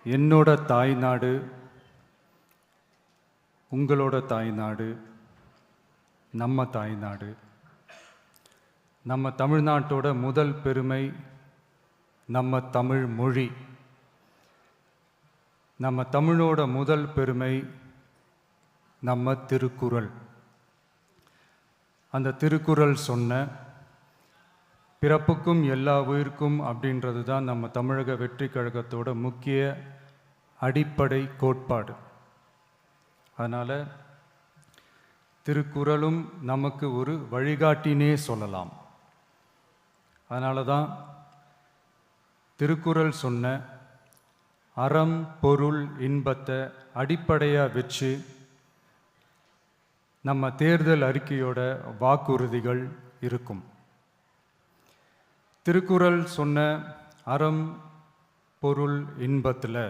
என்னோட தாய்நாடு, உங்களோட தாய்நாடு, நம்ம தாய்நாடு. நம்ம தமிழ்நாட்டோட முதல் பெருமை நம்ம தமிழ் மொழி. நம்ம தமிழோட முதல் பெருமை நம்ம திருக்குறள். அந்த திருக்குறள் சொன்ன பிறப்புக்கும் எல்லா உயிர்க்கும் அப்படின்றது தான் நம்ம தமிழக வெற்றி கழகத்தோட முக்கிய அடிப்படை கோட்பாடு. அதனால் திருக்குறளும் நமக்கு ஒரு வழிகாட்டினே சொல்லலாம். அதனால தான் திருக்குறள் சொன்ன அறம் பொருள் இன்பத்தை அடிப்படையாக வச்சு நம்ம தேர்தல் அறிக்கையோட வாக்குறுதிகள் இருக்கும். திருக்குறள் சொன்ன அறம் பொருள் இன்பத்தில்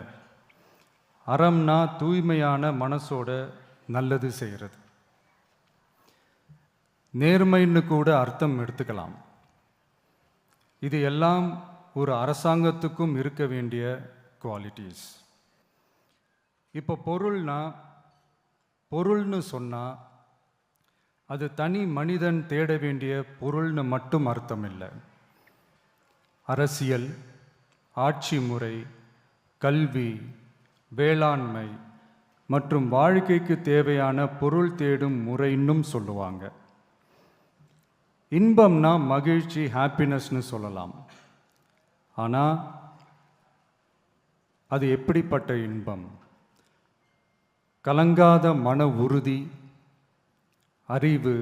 அறம்னா தூய்மையான மனசோட நல்லது செய்கிறது. நேர்மைன்னு கூட அர்த்தம் எடுத்துக்கலாம். இது எல்லாம் ஒரு அரசாங்கத்துக்கும் இருக்க வேண்டிய குவாலிட்டிஸ். இப்போ பொருள்னு சொன்னால் அது தனி மனிதன் தேட வேண்டிய பொருள்னு மட்டும் அர்த்தம் இல்லை. அரசியல், ஆட்சி முறை, கல்வி, வேளாண்மை மற்றும் வாழ்க்கைக்கு தேவையான பொருள் தேடும் முறைன்னும் சொல்லுவாங்க. இன்பம்னா மகிழ்ச்சி, ஹாப்பினஸ்னு சொல்லலாம். ஆனால் அது எப்படிப்பட்ட இன்பம்? கலங்காத மன உறுதி, அறிவு,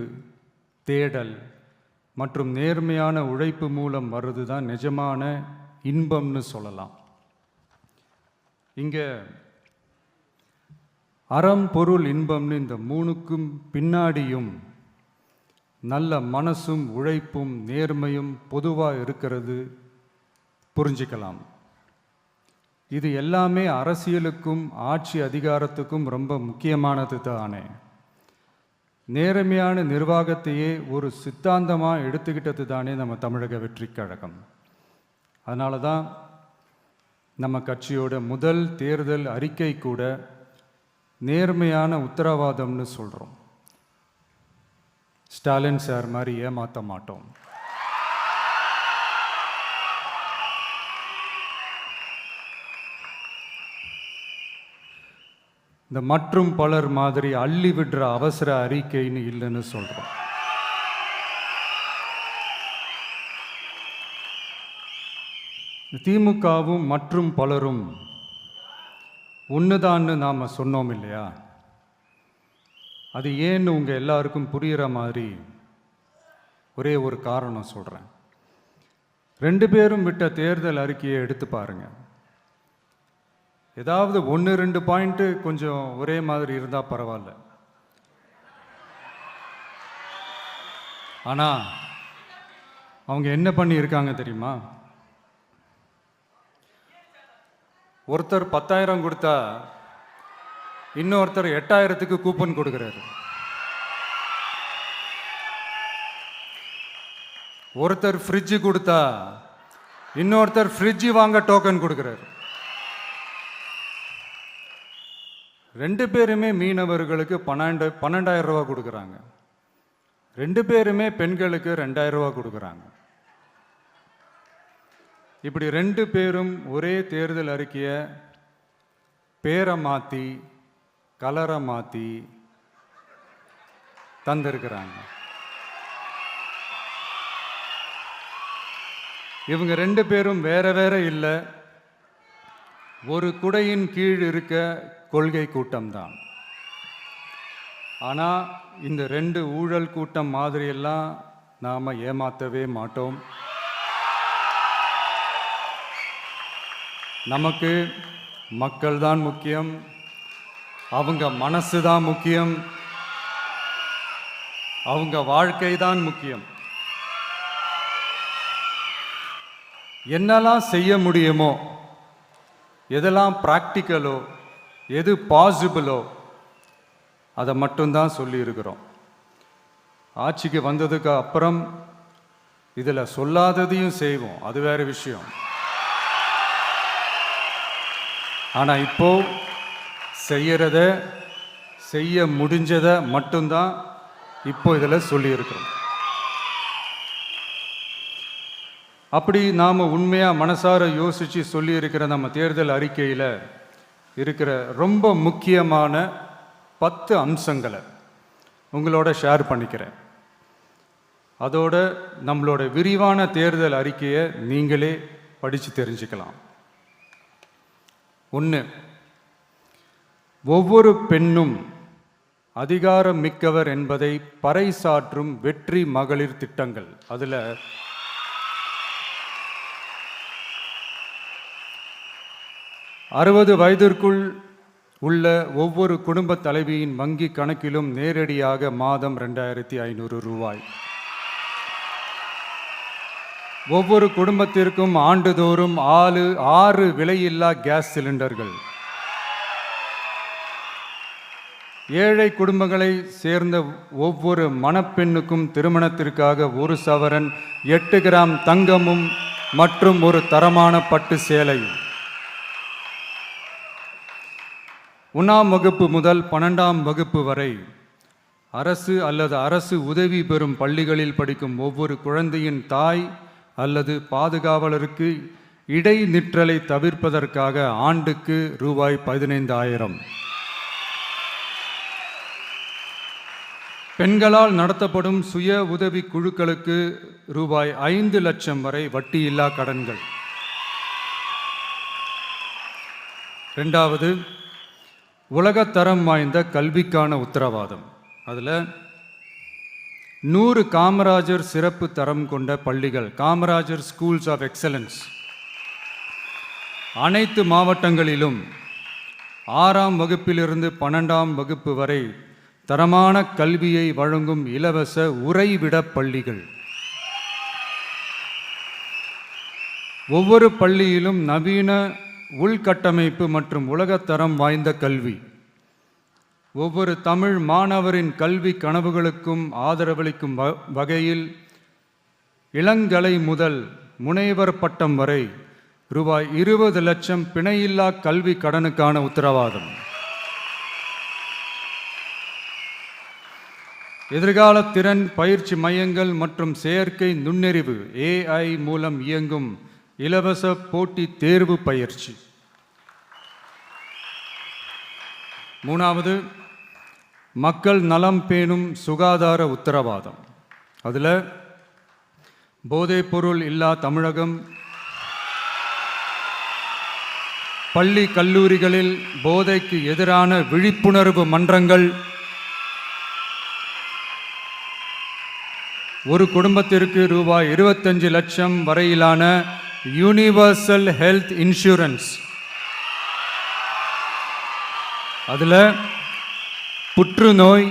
தேடல் மற்றும் நேர்மையான உழைப்பு மூலம் வர்றது தான் நிஜமான இன்பம்னு சொல்லலாம். இங்கே அறம் பொருள் இன்பம்னு இந்த மூணுக்கும் பின்னாடியும் நல்ல மனசும் உழைப்பும் நேர்மையும் பொதுவாக இருக்கிறது புரிஞ்சிக்கலாம். இது எல்லாமே அரசியலுக்கும் ஆட்சி அதிகாரத்துக்கும் ரொம்ப முக்கியமானது தானே. நேர்மையான நிர்வாகத்தையே ஒரு சித்தாந்தமாக எடுத்துக்கிட்டது தானே நம்ம தமிழக வெற்றி கழகம். அதனால தான் நம்ம கட்சியோட முதல் தேர்தல் அறிக்கை கூட நேர்மையான உத்தரவாதம்னு சொல்கிறோம். ஸ்டாலின் சார் மாதிரி ஏமாற்ற மாட்டோம். இந்த மற்றும் பலர் மாதிரி அள்ளி விடுற அவசர அறிக்கைன்னு இல்லைன்னு சொல்கிறோம். திமுகவும் மற்றும் பலரும் ஒன்றுதான்னு நாம் சொன்னோம் இல்லையா? அது ஏன்னு உங்கள் எல்லாருக்கும் புரிகிற மாதிரி ஒரே ஒரு காரணம் சொல்கிறேன். 2 பேரும் விட்ட தேர்தல் அறிக்கையை எடுத்து பாருங்கள். ஏதாவது 1-2 பாயிண்ட்டு கொஞ்சம் ஒரே மாதிரி இருந்தால் பரவாயில்ல. ஆனால் அவங்க என்ன பண்ணியிருக்காங்க தெரியுமா? ஒருத்தர் 10,000 கொடுத்தா இன்னொருத்தர் 8,000க்கு கூப்பன் கொடுக்குறாரு. ஒருத்தர் ஃப்ரிட்ஜு கொடுத்தா இன்னொருத்தர் ஃப்ரிட்ஜு வாங்க டோக்கன் கொடுக்குறாரு. 2 பேருமே மீனவர்களுக்கு 12,000 ரூபா கொடுக்குறாங்க. 2 பேருமே பெண்களுக்கு 2,000 ரூபா கொடுக்குறாங்க. இப்படி 2 பேரும் ஒரே தேர்தல் அறிக்கையை பேரை மாற்றி கலரை மாற்றி தந்திருக்கிறாங்க. இவங்க 2 பேரும் வேற வேற இல்லை, ஒரு குடையின் கீழ் இருக்க கொள்கை கூட்டம்தான். ஆனால் இந்த 2 ஊழல் கூட்டம் மாதிரியெல்லாம் நாம் ஏமாற்றவே மாட்டோம். நமக்கு மக்கள் தான் முக்கியம், அவங்க மனசு தான் முக்கியம், அவங்க வாழ்க்கை தான் முக்கியம். என்னெல்லாம் செய்ய முடியுமோ, எதெல்லாம் ப்ராக்டிக்கலோ, எது பாசிபிளோ அதை மட்டும்தான் சொல்லியிருக்கிறோம். ஆட்சிக்கு வந்ததுக்கு அப்புறம் இதில் சொல்லாததையும் செய்வோம், அது வேறு விஷயம். ஆனால் இப்போ செய்ய முடிஞ்சதை மட்டும்தான் இப்போ இதில் சொல்லியிருக்கிறோம். அப்படி நாம் உண்மையாக மனசார யோசித்து சொல்லியிருக்கிற நம்ம தேர்தல் அறிக்கையில் இருக்கிற ரொம்ப முக்கியமான 10 அம்சங்களை உங்களோட ஷேர் பண்ணிக்கிறேன். அதோட நம்மளோட விரிவான தேர்தல் அறிக்கையை நீங்களே படித்து தெரிஞ்சுக்கலாம். 1, ஒவ்வொரு பெண்ணும் அதிகாரம் மிக்கவர் என்பதை பறைசாற்றும் வெற்றி மகளிர் திட்டங்கள். அதில் 60 வயதிற்குள் உள்ள ஒவ்வொரு குடும்ப தலைவியின் வங்கி கணக்கிலும் நேரடியாக மாதம் 2500 ரூபாய். ஒவ்வொரு குடும்பத்திற்கும் ஆண்டுதோறும் 6 விலையில்லா கேஸ் சிலிண்டர்கள். ஏழை குடும்பங்களை சேர்ந்த ஒவ்வொரு மணப்பெண்ணுக்கும் திருமணத்திற்காக 1 சவரன் 8 கிராம் தங்கமும் மற்றும் ஒரு தரமான பட்டு சேலையும். 1ஆம் வகுப்பு முதல் 12ஆம் வகுப்பு வரை அரசு அல்லது அரசு உதவி பெறும் பள்ளிகளில் படிக்கும் ஒவ்வொரு குழந்தையின் தாய் அல்லது பாதுகாவலருக்கு இடைநிற்றலை தவிர்ப்பதற்காக ஆண்டுக்கு ரூபாய் 15,000. பெண்களால் நடத்தப்படும் சுய உதவி குழுக்களுக்கு ரூபாய் 5 லட்சம் வரை வட்டியில்லா கடன்கள். 2வது, உலகத்தரம் வாய்ந்த கல்விக்கான உத்தரவாதம். அதில் 100 காமராஜர் சிறப்பு தரம் கொண்ட பள்ளிகள், காமராஜர் ஸ்கூல்ஸ் ஆஃப் எக்ஸலன்ஸ், அனைத்து மாவட்டங்களிலும் 6ஆம் வகுப்பிலிருந்து 12ஆம் வகுப்பு வரை தரமான கல்வியை வழங்கும் இலவச உறைவிட பள்ளிகள். ஒவ்வொரு பள்ளியிலும் நவீன உள்கட்டமைப்பு மற்றும் உலகத்தரம் வாய்ந்த கல்வி. ஒவ்வொரு தமிழ் மாணவரின் கல்வி கனவுகளுக்கும் ஆதரவளிக்கும் வகையில் இளங்கலை முதல் முனைவர் பட்டம் வரை ரூபாய் 20 லட்சம் பிணையில்லா கல்வி கடனுக்கான உத்தரவாதம். எதிர்கால திறன் பயிற்சி மையங்கள் மற்றும் செயற்கை நுண்ணறிவு AI மூலம் இயங்கும் இலவச போட்டி தேர்வு பயிற்சி. 3வது, மக்கள் நலம் பேணும் சுகாதார உத்தரவாதம். அதில் போதைப்பொருள் இல்லா தமிழகம், பள்ளி கல்லூரிகளில் போதைக்கு எதிரான விழிப்புணர்வு மன்றங்கள், ஒரு குடும்பத்திற்கு ரூபாய் 25 லட்சம் வரையிலான யூனிவர்சல் ஹெல்த் இன்சூரன்ஸ். அதில் புற்றுநோய்,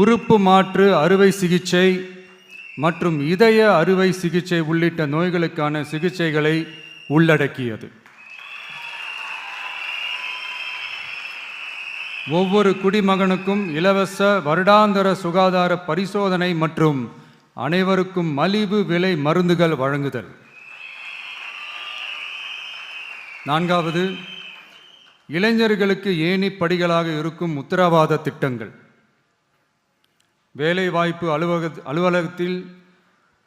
உறுப்பு மாற்று அறுவை சிகிச்சை மற்றும் இதய அறுவை சிகிச்சை உள்ளிட்ட நோய்களுக்கான சிகிச்சைகளை உள்ளடக்கியது. ஒவ்வொரு குடிமகனுக்கும் இலவச வருடாந்திர சுகாதார பரிசோதனை மற்றும் அனைவருக்கும் மலிவு விலை மருந்துகள் வழங்குதல். 4வது, இளைஞர்களுக்கு ஏணி படிகளாக இருக்கும் உத்தரவாத திட்டங்கள். வேலைவாய்ப்பு அலுவலகத்தில்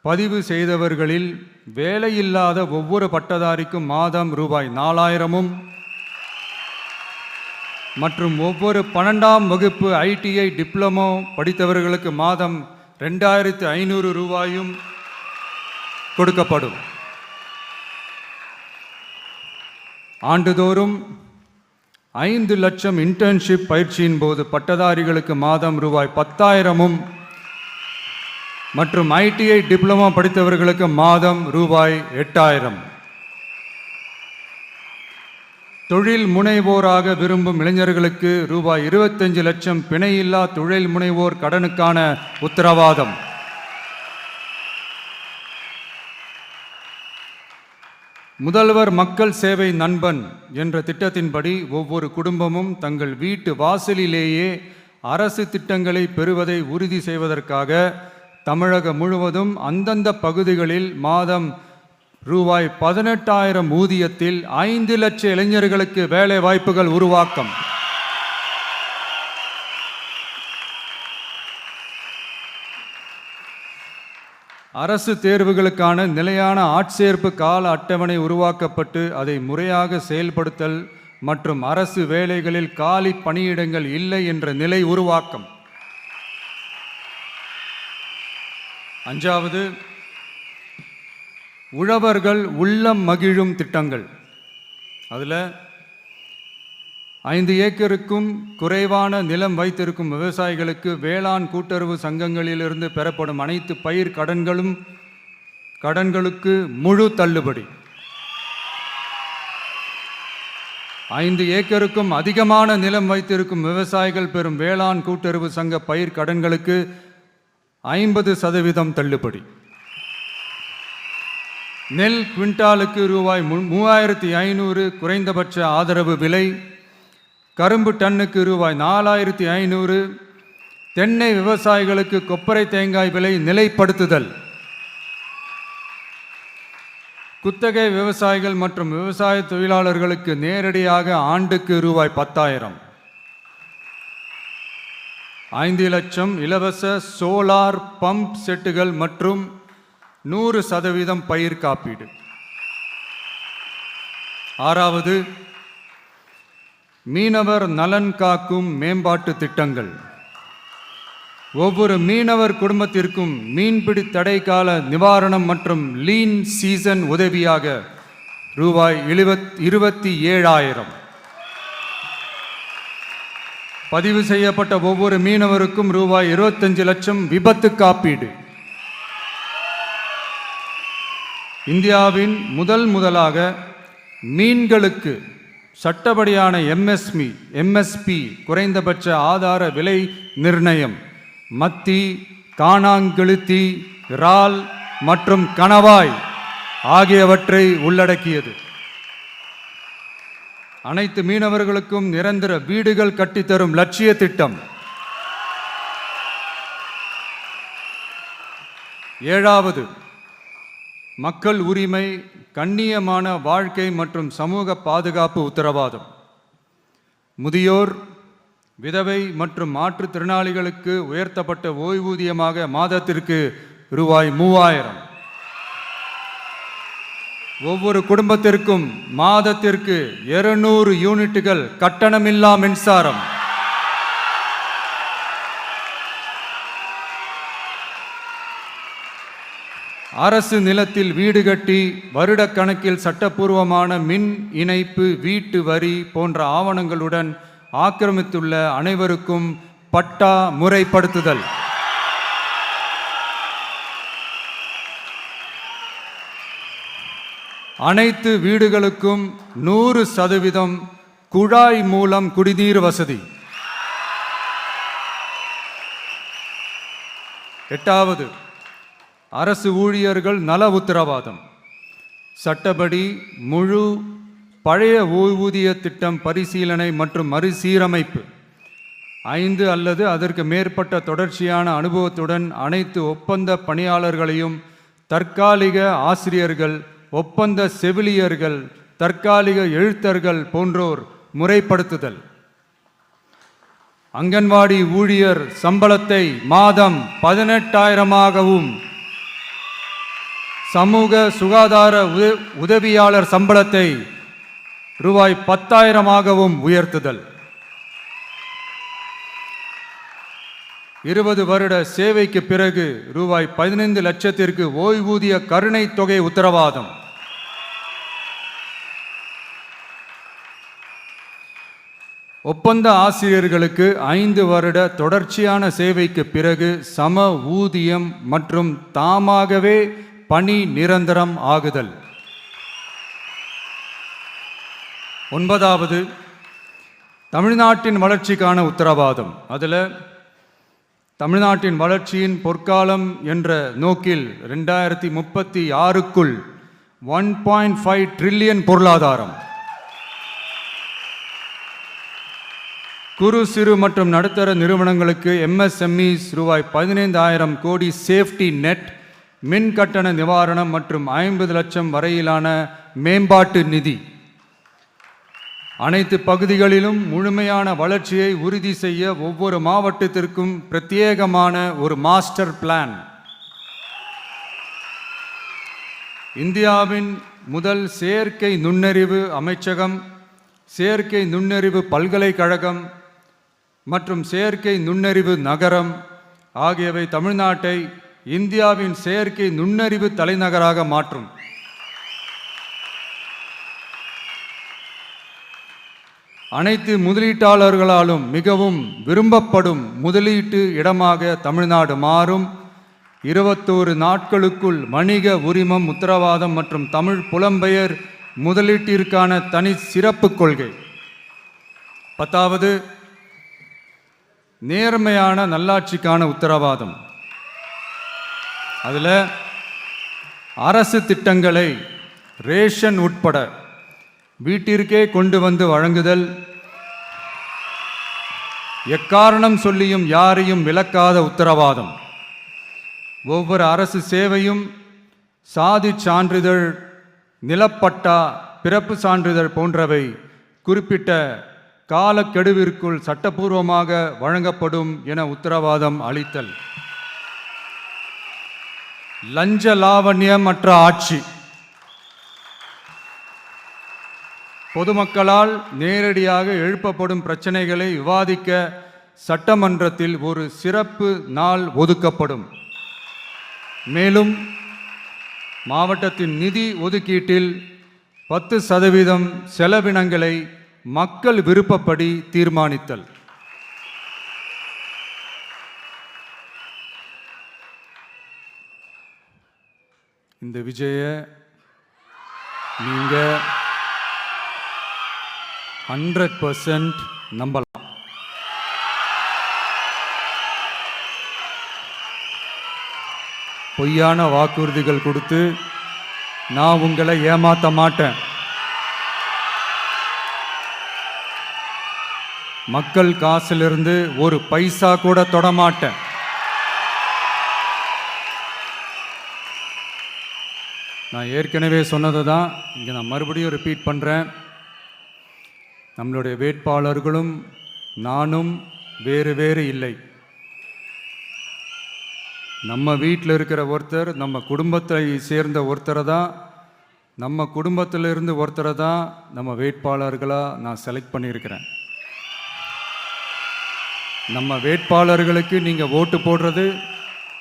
பதிவு செய்தவர்களில் வேலையில்லாத ஒவ்வொரு பட்டதாரிக்கும் மாதம் ரூபாய் 4,000 மற்றும் ஒவ்வொரு 12ஆம் வகுப்பு ITI டிப்ளமோ படித்தவர்களுக்கு மாதம் 2,500 ரூபாயும் கொடுக்கப்படும். ஆண்டுதோறும் 5 லட்சம் இன்டர்ன்ஷிப் பயிற்சியின் போது பட்டதாரிகளுக்கு மாதம் ரூபாய் 10,000 மற்றும் ITI டிப்ளமோ படித்தவர்களுக்கு மாதம் ரூபாய் 8,000. தொழில் முனைவோராக விரும்பும் இளைஞர்களுக்கு ரூபாய் 25 லட்சம் பிணையில்லா தொழில் முனைவோர் கடனுக்கான உத்தரவாதம். முதல்வர் மக்கள் சேவை நண்பன் என்ற திட்டத்தின்படி ஒவ்வொரு குடும்பமும் தங்கள் வீட்டு வாசலிலேயே அரசு திட்டங்களை பெறுவதை உறுதி செய்வதற்காக தமிழகம் முழுவதும் அந்தந்த பகுதிகளில் மாதம் ரூபாய் 18,000 ஊதியத்தில் 5 லட்சம் இளைஞர்களுக்கு வேலை வாய்ப்புகள் உருவாக்கம். அரசு தேர்வுகளுக்கான நிலையான ஆட்சேர்ப்பு கால அட்டவணை உருவாக்கப்பட்டு அதை முறையாக செயல்படுத்தல் மற்றும் அரசு வேலைகளில் காலி பணியிடங்கள் இல்லை என்ற நிலை உருவாக்கம். 5வது, உழவர்கள் உள்ளம் மகிழும் திட்டங்கள். அதில் 5 ஏக்கருக்கும் குறைவான நிலம் வைத்திருக்கும் விவசாயிகளுக்கு வேளாண் கூட்டுறவு சங்கங்களிலிருந்து பெறப்படும் அனைத்து பயிர் கடன்களுக்கு முழு தள்ளுபடி. 5 ஏக்கருக்கும் அதிகமான நிலம் வைத்திருக்கும் விவசாயிகள் பெறும் வேளாண் கூட்டுறவு சங்க பயிர் கடன்களுக்கு 50% தள்ளுபடி. நெல் குவிண்டாலுக்கு ரூபாய் 3,500 குறைந்தபட்ச ஆதரவு விலை. கரும்பு டன்னுக்கு ரூபாய் 4,500. தென்னை விவசாயிகளுக்கு கொப்பரை தேங்காய் விலை நிலைப்படுத்துதல். குத்தகை விவசாயிகள் மற்றும் விவசாய தொழிலாளர்களுக்கு நேரடியாக ஆண்டுக்கு ரூபாய் 10,000. 5 லட்சம் இலவச சோலார் பம்ப் செட்டுகள் மற்றும் 100% பயிர் காப்பீடு. 6வது, மீனவர் நலன் காக்கும் மேம்பாட்டு திட்டங்கள். ஒவ்வொரு மீனவர் குடும்பத்திற்கும் மீன்பிடி தடை கால நிவாரணம் மற்றும் லீன் சீசன் உதவியாக ரூபாய் 27,000. பதிவு செய்யப்பட்ட ஒவ்வொரு மீனவருக்கும் ரூபாய் 25 லட்சம் விபத்து காப்பீடு. இந்தியாவின் முதலாக மீன்களுக்கு சட்டப்படியான எம்எஸ்பி குறைந்தபட்ச ஆதார விலை நிர்ணயம் மத்தி, காணாங்கெழுத்தி, இறால் மற்றும் கணவாய் ஆகியவற்றை உள்ளடக்கியது. அனைத்து மீனவர்களுக்கும் நிரந்தர வீடுகள் கட்டித்தரும் லட்சிய திட்டம். 7வது, மக்கள் உரிமை, கண்ணியமான வாழ்க்கை மற்றும் சமூக பாதுகாப்பு உத்தரவாதம். முதியோர், விதவை மற்றும் மாற்றுத்திறனாளிகளுக்கு உயர்த்தப்பட்ட ஓய்வூதியமாக மாதத்திற்கு ரூபாய் 3,000. ஒவ்வொரு குடும்பத்திற்கும் மாதத்திற்கு 200 யூனிட்டுகள் கட்டணமில்லா மின்சாரம். அரசு நிலத்தில் வீடு கட்டி வருடக்கணக்கில் சட்டப்பூர்வமான மின் இணைப்பு, வீட்டு வரி போன்ற ஆவணங்களுடன் ஆக்கிரமித்துள்ள அனைவருக்கும் பட்டா முறைப்படுத்துதல். அனைத்து வீடுகளுக்கும் 100% குழாய் மூலம் குடிநீர் வசதி. 8வது, அரசு ஊழியர்கள் நல உத்தரவாதம். சட்டப்படி முழு பழைய ஓய்வூதிய திட்டம் பரிசீலனை மற்றும் மறுசீரமைப்பு. 5 அல்லது அதற்கு மேற்பட்ட தொடர்ச்சியான அனுபவத்துடன் அனைத்து ஒப்பந்த பணியாளர்களையும் தற்காலிக ஆசிரியர்கள், ஒப்பந்த செவிலியர்கள், தற்காலிக எழுத்தர்கள் போன்றோர் முறைப்படுத்துதல். அங்கன்வாடி ஊழியர் சம்பளத்தை மாதம் 18,000ஆகவும், சமூக சுகாதார உதவியாளர் சம்பளத்தை ரூபாய் 10,000ஆகவும் உயர்த்துதல். 20 வருட சேவைக்கு பிறகு ரூபாய் 15 லட்சத்திற்கு ஓய்வூதிய கருணை தொகை உத்தரவாதம். ஒப்பந்த ஆசிரியர்களுக்கு 5 வருட தொடர்ச்சியான சேவைக்கு பிறகு சம ஊதியம் மற்றும் தாமாகவே பணி நிரந்தரம் ஆகுதல். 9வது, தமிழ்நாட்டின் வளர்ச்சிக்கான உத்தரவாதம். அதில் தமிழ்நாட்டின் வளர்ச்சியின் பொற்காலம் என்ற நோக்கில் 2036க்குள் 1.5 ட்ரில்லியன் பொருளாதாரம், குறு சிறு மற்றும் நடுத்தர நிறுவனங்களுக்கு MSMEs ரூபாய் 15,000 கோடி சேஃப்டி நெட் மின் கட்டண நிவாரணம் மற்றும் 50 லட்சம் வரையிலான மேம்பாட்டு நிதி. அனைத்து பகுதிகளிலும் முழுமையான வளர்ச்சியை உறுதி செய்ய ஒவ்வொரு மாவட்டத்திற்கும் பிரத்யேகமான ஒரு மாஸ்டர் பிளான். இந்தியாவின் முதல் செயற்கை நுண்ணறிவு அமைச்சகம், செயற்கை நுண்ணறிவு பல்கலைக்கழகம் மற்றும் செயற்கை நுண்ணறிவு நகரம் ஆகியவை தமிழ்நாட்டை இந்தியாவின் செயற்கை நுண்ணறிவு தலைநகராக மாற்றும். அனைத்து முதலீட்டாளர்களாலும் மிகவும் விரும்பப்படும் முதலீட்டு இடமாக தமிழ்நாடு மாறும். 21 நாட்களுக்குள் வணிக உரிமம் உத்தரவாதம் மற்றும் தமிழ் புலம்பெயர் முதலீட்டிற்கான தனி சிறப்பு கொள்கை. 10வது, நேர்மையான நல்லாட்சிக்கான உத்தரவாதம். அதில் அரசு திட்டங்களை ரேஷன் உட்பட வீட்டிற்கே கொண்டு வந்து வழங்குதல், எக்காரணம் சொல்லியும் யாரையும் விலக்காத உத்தரவாதம். ஒவ்வொரு அரசு சேவையும் சாதி சான்றிதழ், நிலப்பட்டா, பிறப்பு சான்றிதழ் போன்றவை குறிப்பிட்ட காலக்கெடுவிற்குள் சட்டப்பூர்வமாக வழங்கப்படும் என உத்தரவாதம் அளித்தல். லஞ்ச லாவண்யமற்ற ஆட்சி. பொதுமக்களால் நேரடியாக எழுப்பப்படும் பிரச்சனைகளை விவாதிக்க சட்டமன்றத்தில் ஒரு சிறப்பு நாள் ஒதுக்கப்படும். மேலும் மாவட்டத்தின் நிதி ஒதுக்கீட்டில் 10% செலவினங்களை மக்கள் விருப்பப்படி தீர்மானித்தல். இந்த விஜய நீங்க 100% நம்பலாம். பொய்யான வாக்குறுதிகள் கொடுத்து நான் உங்களை ஏமாத்த மாட்டேன். மக்கள் காசிலிருந்து ஒரு பைசா கூட தொடமாட்டேன். நான் ஏற்கனவே சொன்னது தான் இங்கே நான் மறுபடியும் ரிப்பீட் பண்ணுறேன். நம்மளுடைய வேட்பாளர்களும் நானும் வேறு வேறு இல்லை. நம்ம வீட்டில் இருக்கிற ஒருத்தர், நம்ம குடும்பத்தை சேர்ந்த ஒருத்தரை தான், நம்ம குடும்பத்திலிருந்து ஒருத்தரை தான் நம்ம வேட்பாளர்களாக நான் செலக்ட் பண்ணியிருக்கிறேன். நம்ம வேட்பாளர்களுக்கு நீங்கள் ஓட்டு போடுறது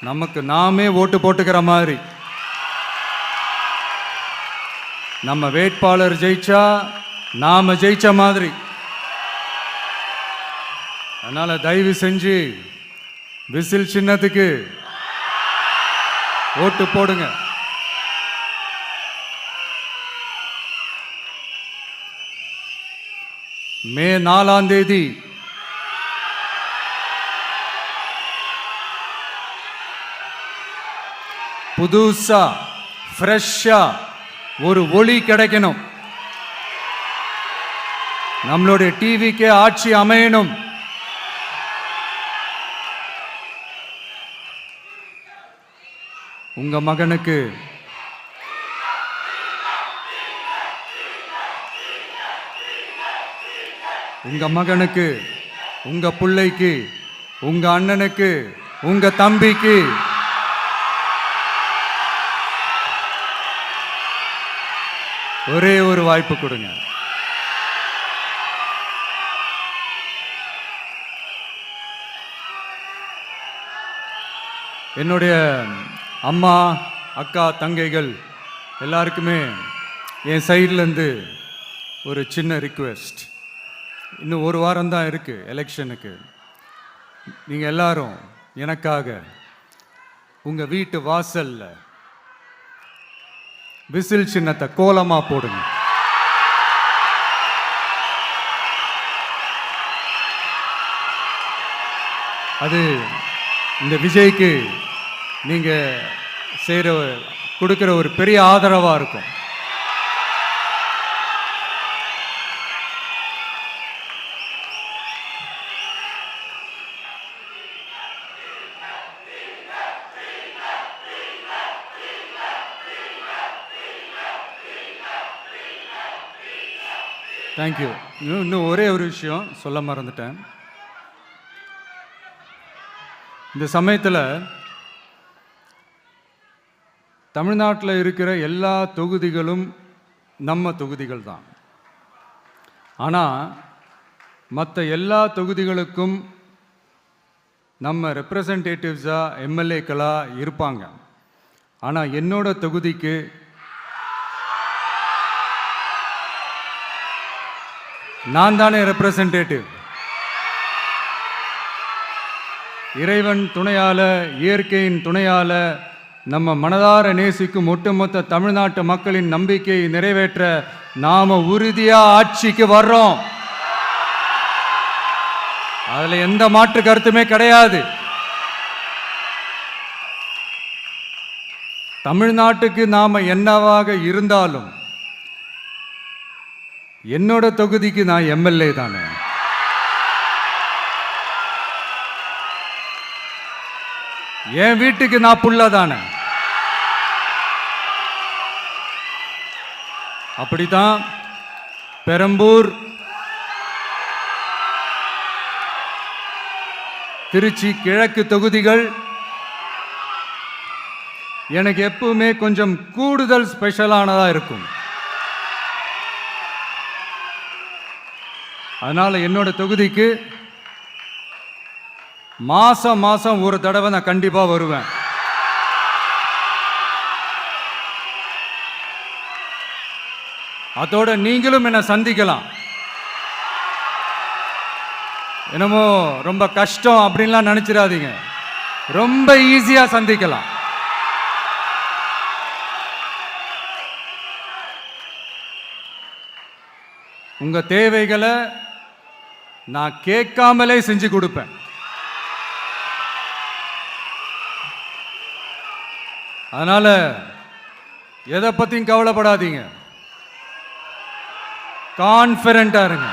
நமக்கு நாமே ஓட்டு போட்டுக்கிற மாதிரி. நம்ம வேட்பாளர் ஜெயிச்சா நாம ஜெயிச்ச மாதிரி. அதனால தயவு செஞ்சு விசில் சின்னத்துக்கு ஓட்டு போடுங்க. மே 4ஆம் தேதி புதுசா ஃப்ரெஷ்ஷா ஒரு ஒளி கிடைக்கணும். நம்மளுடைய டிவிக்கே ஆட்சி அமையணும். உங்க மகனுக்கு உங்க பிள்ளைக்கு, உங்க அண்ணனுக்கு, உங்க தம்பிக்கு ஒரே ஒரு வாய்ப்பு கொடுங்க. என்னுடைய அம்மா, அக்கா, தங்கைகள் எல்லாருக்குமே என் சைட்லேருந்து ஒரு சின்ன ரிக்வெஸ்ட். இன்னும் ஒரு வாரம் தான் இருக்குது எலெக்ஷனுக்கு. நீங்கள் எல்லாரும் எனக்காக உங்கள் வீட்டு வாசல்ல விசில் சின்னத்தை கோலமாக போடுங்க. அது இந்த விஜய்க்கு நீங்கள் கொடுக்குற ஒரு பெரிய ஆதரவாக இருக்கும். தேங்க்யூ. இன்னும் ஒரே ஒரு விஷயம் சொல்ல மறந்துட்டேன். இந்த சமயத்தில் தமிழ்நாட்டில் இருக்கிற எல்லா தொகுதிகளும் நம்ம தொகுதிகள் தான். ஆனால் மற்ற எல்லா தொகுதிகளுக்கும் நம்ம ரெப்ரசன்டேட்டிவ்ஸாக எம்எல்ஏக்களாக இருப்பாங்க. ஆனால் என்னோட தொகுதிக்கு நான் தானே ரெப்ரசன்டேட்டிவ். இறைவன் துணையால, இயற்கையின் துணையால, நம்ம மனதார நேசிக்கும் ஒட்டுமொத்த தமிழ்நாட்டு மக்களின் நம்பிக்கையை நிறைவேற்ற நாம உறுதியா ஆட்சிக்கு வர்றோம். அதுல எந்த மாற்று கருத்துமே கிடையாது. தமிழ்நாட்டுக்கு நாம என்னவாக இருந்தாலும் என்னோட தொகுதிக்கு நான் எம்எல்ஏ தானே. என் வீட்டுக்கு நான் புள்ள தானே. அப்படித்தான் பெரம்பூர், திருச்சி கிழக்கு தொகுதிகள் எனக்கு எப்பவுமே கொஞ்சம் கூடுதல் ஸ்பெஷலானதா இருக்கும். அதனால என்னோட தொகுதிக்கு மாசம் மாசம் ஒரு தடவை நான் கண்டிப்பா வருவேன். அதோட நீங்களும் என்ன சந்திக்கலாம். என்னமோ ரொம்ப கஷ்டம் அப்படின்லாம் நினைச்சிடாதீங்க. ரொம்ப ஈஸியா சந்திக்கலாம். உங்க தேவைகளை நான் கேட்காமலே செஞ்சு கொடுப்பேன். அதனால எதை பத்தியும் கவலைப்படாதீங்க. கான்ஃபிடென்ட்டா இருங்க.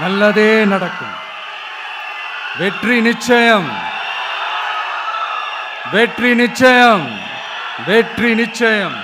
நல்லதே நடக்கும். வெற்றி நிச்சயம், வெற்றி நிச்சயம், வெற்றி நிச்சயம்.